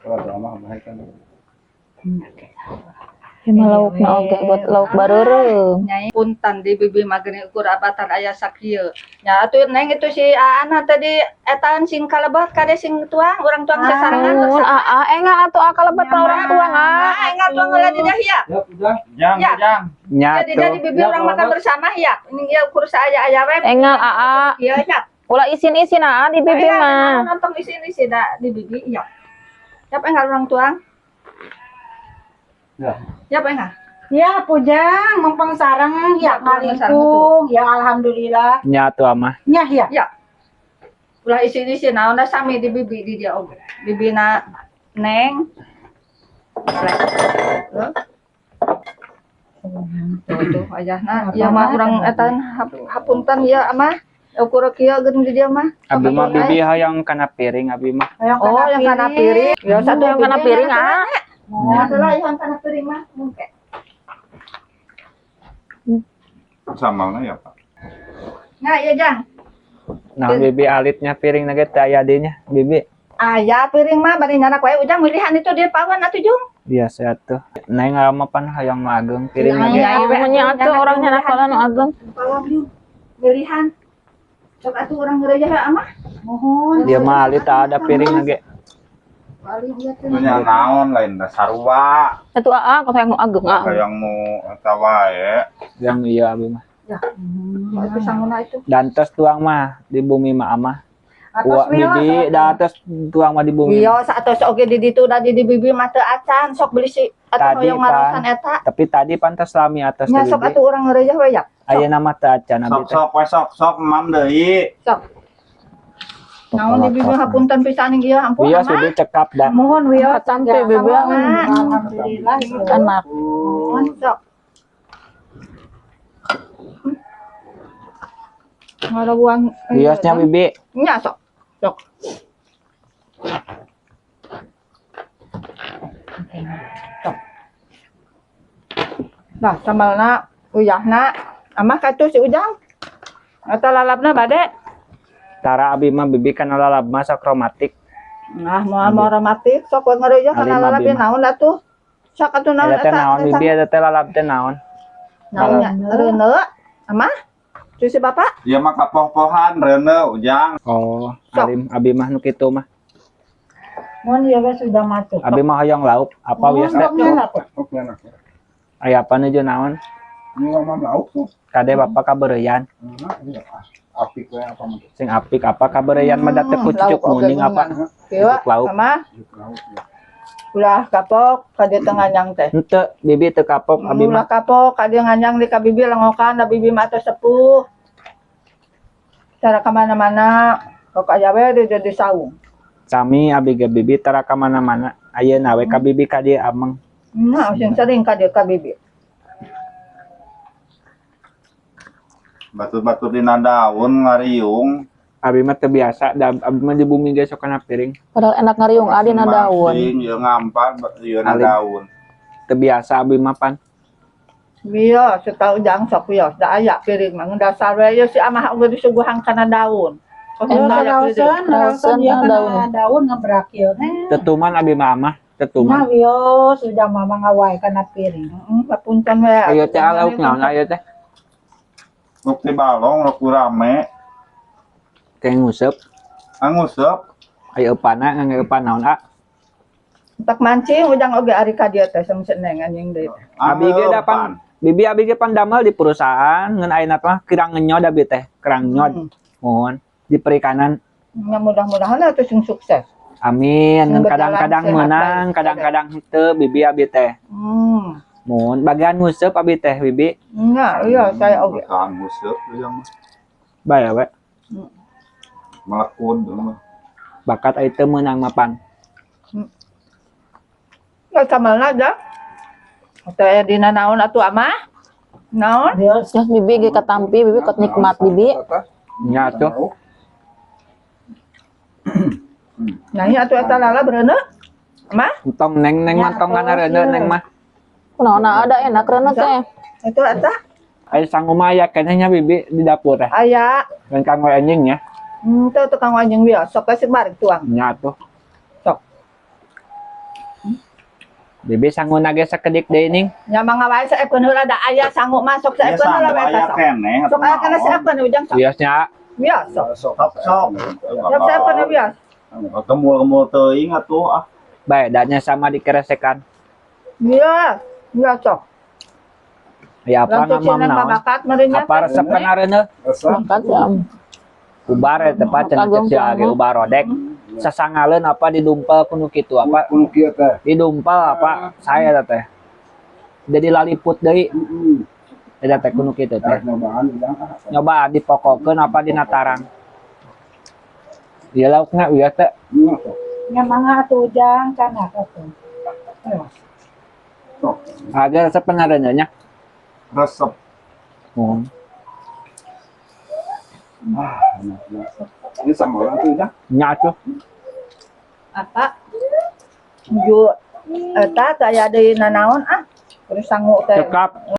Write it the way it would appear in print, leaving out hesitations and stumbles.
Kalau drama baik kan. Lauk na oge buat lauk bareureum. Nyai puntan di bibi mageni ukur abatan aya sakieu. Nya atuh neng itu si Aana tadi etan sing kalebat kade sing tuang urang tuang sasarangan. Mun engal atuh kalebat orang tuang Enggak tuang heula di dah ya. Jang, Ya. jang. Jadi dari bibi orang makan bersama ya. Ini ya ukur saaya we. Engal Iya nya. ulah isin-isin di bibi mah. Nonton di sini sih di bibi ya. Siapa enggak orang tuang? Ya. Siapa enggak? Ya, pujang, mempeng sarang, ya kalitung, ya alhamdulillah. Nya atuh mah. Ya, ya. Ya. Ulah isi naon da sami di bibi di dia oge. Bibina Neng. Tuh ayahna ya mah urang etan hapunten ya mah. Ukur kieu geun di dia mah. Abi mah bibi hayang kana piring abi mah. Oh, yang kana piring. Ya satu yang kana piring Adalah yang kana piring mah mungkin. Sambalnya ya, Pak. Nah, ya Jang. Nah bibi alitnya piring nage teh aya dinya bibi. Aya piring mah bari nyanak wae ujang milihan itu di pawan atuh Jung. Biasa atuh. Neng mah pan hayang mageng piring nage. Nya atuh orangnya nakolan nu ageng. Pawan Jung. Milihan. Sok atuh urang gereja ya amah. Mohon. Dia mah alit tak ada piring nage. Paling ieu teh. Punya naon lain da sarua. Atuh kok yang nu ageng Hayang nu eta wae. Yang iya abi mah. Ya. Itu sanguna itu. Dan tos tuang mah di bumi mah amah. Wah Atas bibi da atas tuang mah di bumi. Iya, satos oge di ditu da di bibi mah teu acan sok beli si atuh Tadi, hoyong Pan. ngarosan eta. Tapi tadi pantas lami atas Nya teh sok bibi. atuh urang gereja we ya. Aya nama teh acan abi teh. Sok-sok we sok-sok mam deui. Sok. Naon di bibi hapunten pisan ieu ampun. Iya Amah. sudah cekap dah. Mohon wiyo. Sampai bibi Alhamdulillah. anak. Mohon sok. Ngaraguan. Biasnya bibi. Nya sok. Sok. Sok. Nah, sambalna uyahna amah katu si Ujang. Eta lalapna bade. Tara abi mah bibi kan lalab mah sok romantik. Nah, moal romantis sok we ngeureja kana Ali mah lalap Bima. naon atuh. Sok atuh naon Ada teh naon bibi ada teh lalab teh naon. Naonnya reuneu. Amah? Cuci bapak? Ieu mah kapoh-pohan reuneu ujang. Oh, Sok. alim abi mah nu kitu mah. Mohon ya we sudah masuk. Abi mah hayang lauk apa biasa teh? Oke, enak. Oke enak. Aya apa nu naon? Ini mah lauk tuh. Kade bapak kabereyan. Apik we apa mah. Sing apik apa kabereyan mah da teh kucucuk lauk oge muning apa? Kieu, Cucuk lauk. amah Lauk ya. ulah kapok ka dieu teu nganyang teh. Henteu bibi teu kapok abi Ulah mah. kapok ka dieu nganyang di ka bibi lengokan da bibi mah teu sepuh. Cara ka mana-mana kok aya we di saung. Sami abi ge bibi tara ka mana-mana. Ayeuna we ka bibi ka dieu ameng. Nah, sing sering ka dieu ka bibi. Batu-batu dina daun ngariung. Abi mah teu biasa da abi mah di bumi ge sok kana piring. Padahal enak ngariung dina daun. Ieu ngampan ieu na Alim. daun. Teu biasa abi mah pan. Bios, setau Ujang sok bios, da aya piring mah dasar we ieu si amah oge disuguhan kana daun. Kok Ya, aya piring. rausan ya kana daun ngebrak ieu. Tetuman abi mah amah, Nah, tetuman. wiyo sudah mama ngawai kana piring. Papunten we. Ayo teh lauk naon aya teh? Ruk ti balong ruk rame. Kayak nguseup. Anguseup. Aya eupana ngangeupan naon Tak mancing Ujang oge ari ka dieu teh semsen neng anjing deui. Abi ge da pan. Bibi abi ge pan damel di perusahaan ngeun ayeuna mah kirang nyod abi teh, kerang nyod. Mohon di perikanan. Ya mudah-mudahan atuh sing sukses. Amin. Ngeun Berjalan kadang-kadang sehat, menang, baik. kadang-kadang henteu bibi abi teh. Mohon bagian nguseup abi teh bibi. Enggak, iya saya oge. Anguseup ujang mah. Bae we. Melekun mah. Bakat ai teu meunang mah pan. Enggak samalna aja. Teh dina naon atuh amah? Naon? Ya bibi ge katampi, bibi ket nikmat bibi. Nya tuh. Nah, ieu atuh eta lala bereuneu. Amah? Entong neng mantongan areuneu neng mah. Kunaon ada enak reuna teh. Itu eta Aya sanguma aya keneh nya bibi di dapur teh. aya. Dan kanggo anjing ya. Teu tukang anjing bios, sok kasih barik tuang. Nya tuh. Sok. Bibi sanggup nage sekedik deh ning. Nya mga wae sa ekon heula da aya sanggup masuk sa Ya ekon heula sama wae ayah kasok. kene. Sok aya kana sa ekon ujang sok. Biasnya Biasa. Sok. Sok sa ekon biasa. Kemul teuing atuh ah. bedanya sama dikeresekan. Biasa. Biasa. Ya apa Lantuk ngamam sineng naon? kabakat meureunnya. Apa resep kanareuna? Angkat ya. Ubar eta tepat cenah Kagum kecil ge banget. ubar rodek. Sasangaleun apa didumpel kudu kitu apa? Kuno kieu teh. Didumpel apa? Saya teh. Jadi laliput deui. Eta teh kudu kitu teh. Nyobaan udah. Nyoba dipokokeun apa dina tarang. Ieu laukna ieu teh. Nya mangga atuh ujang kana atuh. Aga resep kanareuna nya. Resep. Ini sama orang tuh ya. Nya tuh. Apa? Ju eta teh aya deui nanaon ah. Terus sanggup teh. Cekap.